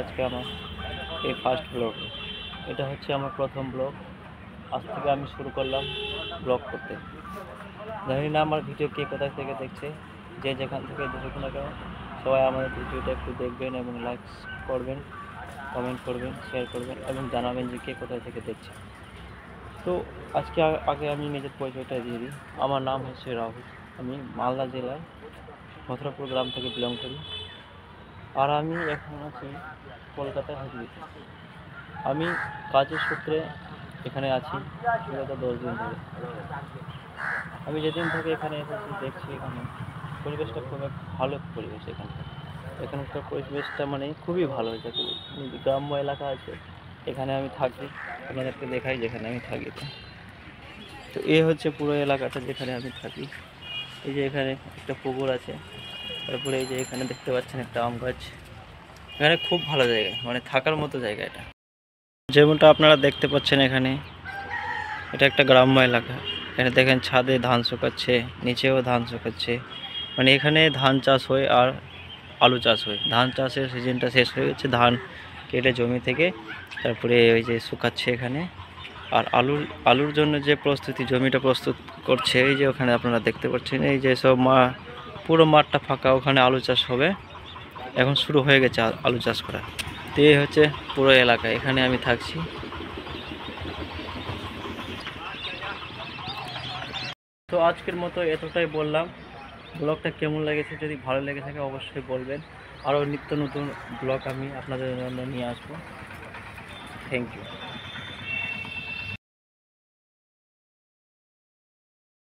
আজকে আমার এই ফার্স্ট ব্লগ। এটা হচ্ছে আমার প্রথম ব্লগ। আজ থেকে আমি শুরু করলাম ব্লগ করতে। জানি না আমার ভিডিও কে কোথায় থেকে দেখছে, যে যেখান থেকে দেখুক না কেন সবাই আমাদের ভিডিওটা একটু দেখবেন এবং লাইক করবেন, কমেন্ট করবেন, শেয়ার করবেন এবং জানাবেন যে কে কোথায় থেকে দেখছে। তো আজকে আগে আমি নিজের পরিচয়টা দিয়ে দিই। আমার নাম হচ্ছে রাহুল। আমি মালদা জেলার মথুরাপুর গ্রাম থেকে বিলং করি। আর আমি এখন আছি কলকাতায় হাজিরিতে। আমি কাজের সূত্রে এখানে আছি বিগত 10 দিন ধরে। আমি যেদিন থেকে এখানে এসেছি দেখছি এখানে পরিবেশটা খুব এক ভালো পরিবেশ। এখানকার পরিবেশটা মানে খুবই ভালো। যাকে গ্রাম্য এলাকা আছে, এখানে আমি থাকি। আপনাদেরকে দেখাই যেখানে আমি থাকি। তো এই হচ্ছে পুরো এলাকাটা যেখানে আমি থাকি। এই যে এখানে একটা পুকুর আছে, তারপরে এই যে এখানে দেখতে পাচ্ছেন একটা আম গাছ। এখানে খুব ভালো জায়গা, মানে থাকার মতো জায়গা এটা। যেমনটা আপনারা দেখতে পাচ্ছেন এখানে, এটা একটা গ্রাম্য এলাকা। এখানে দেখেন ছাদে ধান শুকাচ্ছে, নিচেও ধান শুকাচ্ছে। মানে এখানে ধান চাষ হয় আর আলু চাষ হয়। ধান চাষের সিজনটা শেষ হয়ে গেছে, ধান কেটে জমি থেকে তারপরে ওই যে শুকাচ্ছে এখানে। আর আলুর জন্য যে প্রস্তুতি, জমিটা প্রস্তুত করছে, এই যে ওখানে আপনারা দেখতে পাচ্ছেন, এই যে সব পুরো মাঠটা ফাঁকা, ওখানে আলু চাষ হবে। এখন শুরু হয়ে গেছে আলু চাষ করা। তো এই হচ্ছে পুরো এলাকা, এখানে আমি থাকছি। তো আজকের মতো এতটাই বললাম। ব্লগটা কেমন লেগেছে, যদি ভালো লেগে থাকে অবশ্যই বলবেন। আরও নিত্য নতুন ব্লগ আমি আপনাদের জন্য নিয়ে আসবো। Thank you.